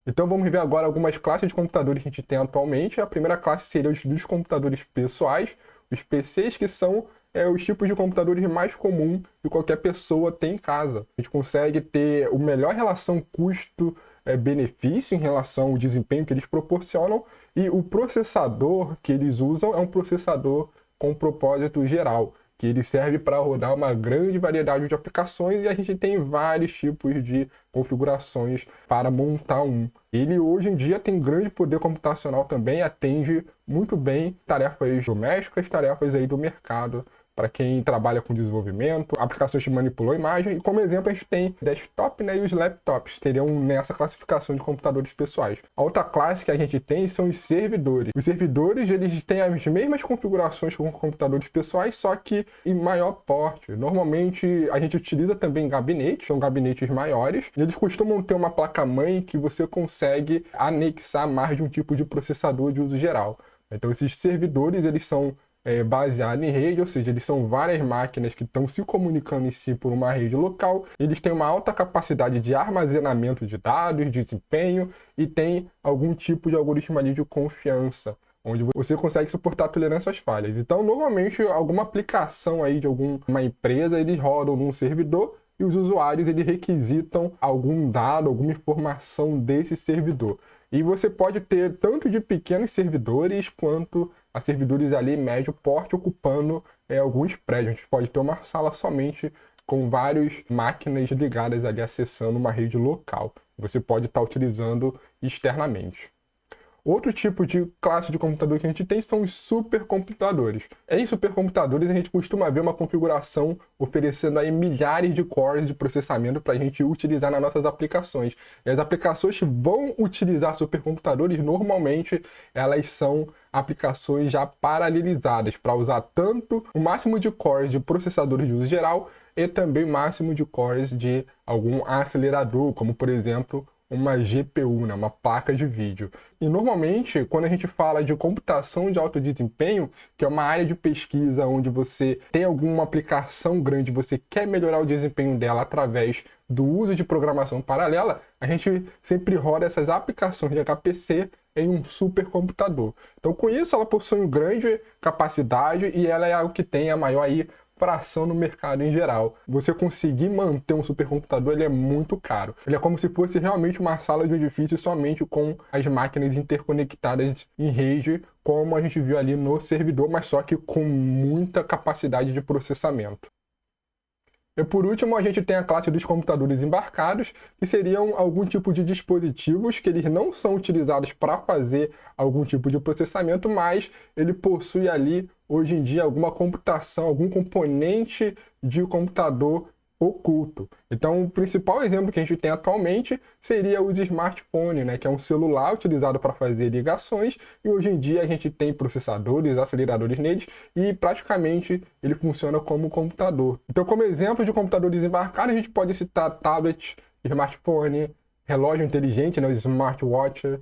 Então vamos ver agora algumas classes de computadores que a gente tem atualmente. A primeira classe seria os dos computadores pessoais, os PCs, que são os tipos de computadores mais comuns que qualquer pessoa tem em casa. A gente consegue ter a melhor relação custo-benefício em relação ao desempenho que eles proporcionam, e o processador que eles usam é um processador com propósito geral, que ele serve para rodar uma grande variedade de aplicações, e a gente tem vários tipos de configurações para montar um. Ele hoje em dia tem grande poder computacional também, atende muito bem tarefas domésticas, tarefas aí do mercado, para quem trabalha com desenvolvimento, aplicações que manipulam imagem. E como exemplo a gente tem desktop, né, e os laptops, seriam nessa classificação de computadores pessoais. A outra classe que a gente tem são os servidores. Os servidores, eles têm as mesmas configurações com computadores pessoais, só que em maior porte. Normalmente a gente utiliza também gabinetes, são gabinetes maiores, e eles costumam ter uma placa-mãe que você consegue anexar mais de um tipo de processador de uso geral. Então esses servidores, eles são baseado em rede, ou seja, eles são várias máquinas que estão se comunicando em si por uma rede local. Eles têm uma alta capacidade de armazenamento de dados, desempenho, e tem algum tipo de algoritmo ali de confiança, onde você consegue suportar tolerância às falhas. Então, normalmente, alguma aplicação aí de alguma empresa, eles rodam num servidor, e os usuários eles requisitam algum dado, alguma informação desse servidor. E você pode ter tanto de pequenos servidores quanto a servidores ali médio porte ocupando alguns prédios. A gente pode ter uma sala somente com várias máquinas ligadas ali acessando uma rede local. Você pode estar utilizando externamente. Outro tipo de classe de computador que a gente tem são os supercomputadores. Em supercomputadores a gente costuma ver uma configuração oferecendo aí milhares de cores de processamento para a gente utilizar nas nossas aplicações. E as aplicações que vão utilizar supercomputadores, normalmente elas são aplicações já paralelizadas, para usar tanto o máximo de cores de processadores de uso geral e também o máximo de cores de algum acelerador, como por exemplo uma GPU, né, uma placa de vídeo. E normalmente, quando a gente fala de computação de alto desempenho, que é uma área de pesquisa onde você tem alguma aplicação grande, você quer melhorar o desempenho dela através do uso de programação paralela, a gente sempre roda essas aplicações de HPC em um supercomputador. Então, com isso, ela possui uma grande capacidade e ela é algo que tem a maior aí fração no mercado em geral. Você conseguir manter um supercomputador, ele é muito caro. Ele é como se fosse realmente uma sala de um edifício somente com as máquinas interconectadas em rede, como a gente viu ali no servidor, mas só que com muita capacidade de processamento. E por último, a gente tem a classe dos computadores embarcados, que seriam algum tipo de dispositivos que eles não são utilizados para fazer algum tipo de processamento, mas ele possui ali, hoje em dia, alguma computação, algum componente de computador oculto. Então, o principal exemplo que a gente tem atualmente seria os smartphones, né, que é um celular utilizado para fazer ligações, e hoje em dia a gente tem processadores, aceleradores neles, e praticamente ele funciona como computador. Então, como exemplo de computadores embarcados, a gente pode citar tablet, smartphone, relógio inteligente, né, o smartwatch,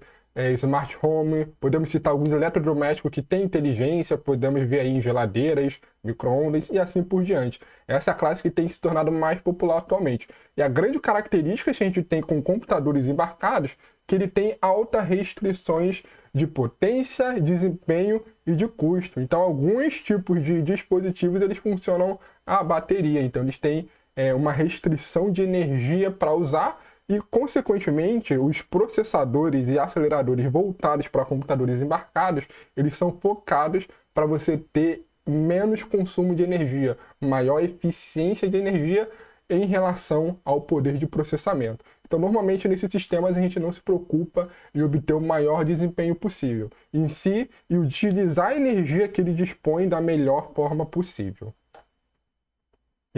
smart home, podemos citar alguns eletrodomésticos que têm inteligência, podemos ver aí em geladeiras, micro-ondas e assim por diante. Essa é a classe que tem se tornado mais popular atualmente. E a grande característica que a gente tem com computadores embarcados, que ele tem altas restrições de potência, desempenho e de custo. Então, alguns tipos de dispositivos eles funcionam à bateria, então eles têm uma restrição de energia para usar. E, consequentemente, os processadores e aceleradores voltados para computadores embarcados, eles são focados para você ter menos consumo de energia, maior eficiência de energia em relação ao poder de processamento. Então, normalmente, nesses sistemas, a gente não se preocupa em obter o maior desempenho possível em si e utilizar a energia que ele dispõe da melhor forma possível.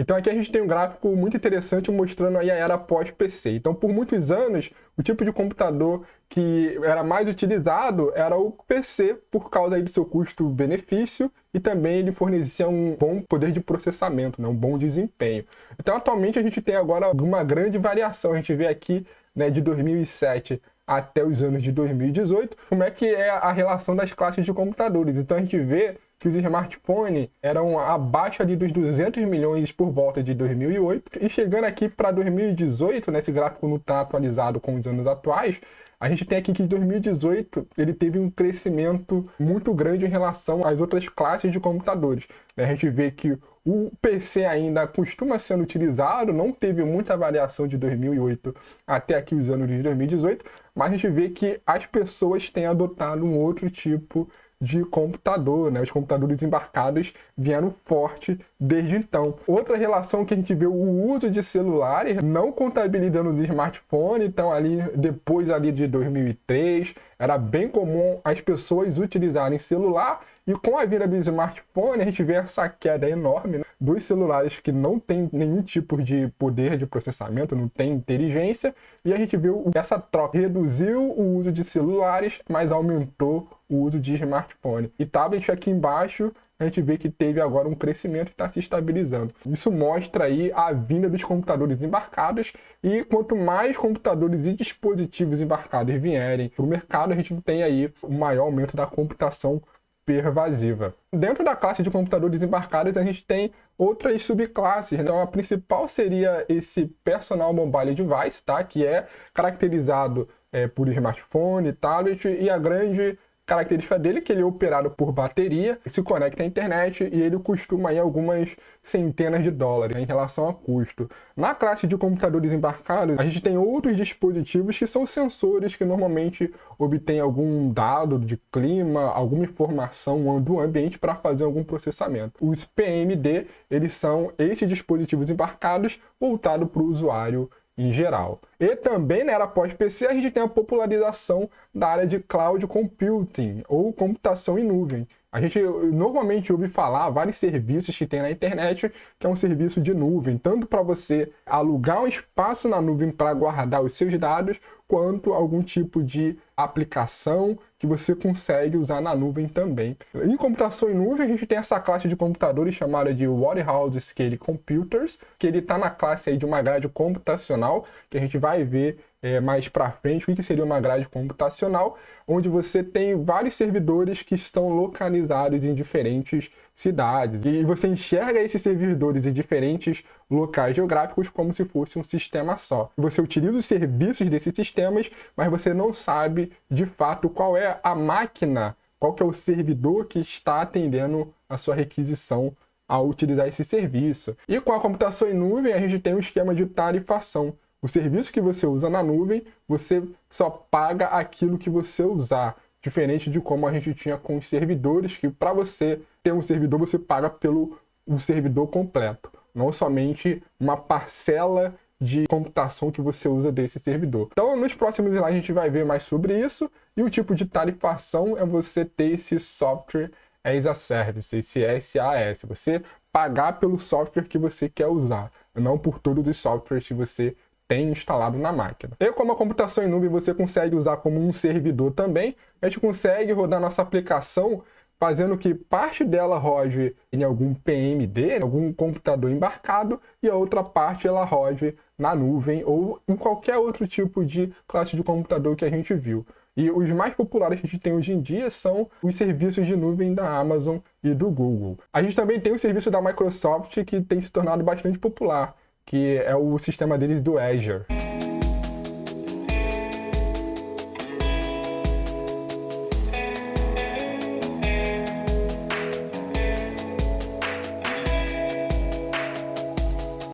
Então aqui a gente tem um gráfico muito interessante mostrando aí a era pós-PC. Então por muitos anos, o tipo de computador que era mais utilizado era o PC, por causa aí do seu custo-benefício, e também ele fornecia um bom poder de processamento, né, um bom desempenho. Então atualmente a gente tem agora uma grande variação. A gente vê aqui, né, de 2007 até os anos de 2018, como é que é a relação das classes de computadores. Então a gente vê que os smartphones eram abaixo ali dos 200 milhões por volta de 2008, e chegando aqui para 2018, né, esse gráfico não está atualizado com os anos atuais, A gente tem aqui que em 2018 ele teve um crescimento muito grande em relação às outras classes de computadores. A gente vê que o PC ainda costuma sendo utilizado, não teve muita variação de 2008 até aqui os anos de 2018, mas a gente vê que as pessoas têm adotado um outro tipo de computador, né? Os computadores embarcados vieram forte desde então. Outra relação que a gente vê o uso de celulares, não contabilizando os smartphones, então ali depois ali de 2003, era bem comum as pessoas utilizarem celular, e com a vinda do smartphone a gente vê essa queda enorme, né, dos celulares que não tem nenhum tipo de poder de processamento, não tem inteligência, e a gente vê essa troca. Reduziu o uso de celulares, mas aumentou o uso de smartphone. E tablet aqui embaixo, a gente vê que teve agora um crescimento e está se estabilizando. Isso mostra aí a vinda dos computadores embarcados, e quanto mais computadores e dispositivos embarcados vierem para o mercado, a gente tem aí o maior aumento da computação pervasiva. Dentro da classe de computadores embarcados, a gente tem outras subclasses. Então, a principal seria esse Personal Mobile Device, tá? Que é caracterizado por smartphone, tablet, e a grande característica dele é que ele é operado por bateria, se conecta à internet e ele costuma aí algumas centenas de dólares, né, em relação a custo. Na classe de computadores embarcados, a gente tem outros dispositivos que são sensores que normalmente obtêm algum dado de clima, alguma informação do ambiente para fazer algum processamento. Os PMD, eles são esses dispositivos embarcados voltados para o usuário em geral. E também na era pós-PC a gente tem a popularização da área de cloud computing, ou computação em nuvem. A gente normalmente ouve falar vários serviços que tem na internet, que é um serviço de nuvem, tanto para você alugar um espaço na nuvem para guardar os seus dados, quanto algum tipo de aplicação que você consegue usar na nuvem também. Em computação em nuvem, a gente tem essa classe de computadores chamada de Warehouse Scale Computers, que ele está na classe aí de uma grade computacional, que a gente vai ver mais para frente o que seria uma grade computacional, onde você tem vários servidores que estão localizados em diferentes cidades. E você enxerga esses servidores em diferentes locais geográficos como se fosse um sistema só. Você utiliza os serviços desses sistemas, mas você não sabe de fato qual é a máquina, qual que é o servidor que está atendendo a sua requisição ao utilizar esse serviço. E com a computação em nuvem, a gente tem um esquema de tarifação. O serviço que você usa na nuvem, você só paga aquilo que você usar. Diferente de como a gente tinha com os servidores, que para você ter um servidor, você paga pelo servidor completo, não somente uma parcela de computação que você usa desse servidor. Então, nos próximos slides a gente vai ver mais sobre isso, e o tipo de tarifação é você ter esse Software as a Service, esse SaaS, você pagar pelo software que você quer usar, não por todos os softwares que você tem instalado na máquina. E como a computação em nuvem você consegue usar como um servidor também, a gente consegue rodar nossa aplicação fazendo que parte dela rode em algum PMD, em algum computador embarcado, e a outra parte ela rode na nuvem ou em qualquer outro tipo de classe de computador que a gente viu. E os mais populares que a gente tem hoje em dia são os serviços de nuvem da Amazon e do Google. A gente também tem o serviço da Microsoft que tem se tornado bastante popular, que é o sistema deles do Azure.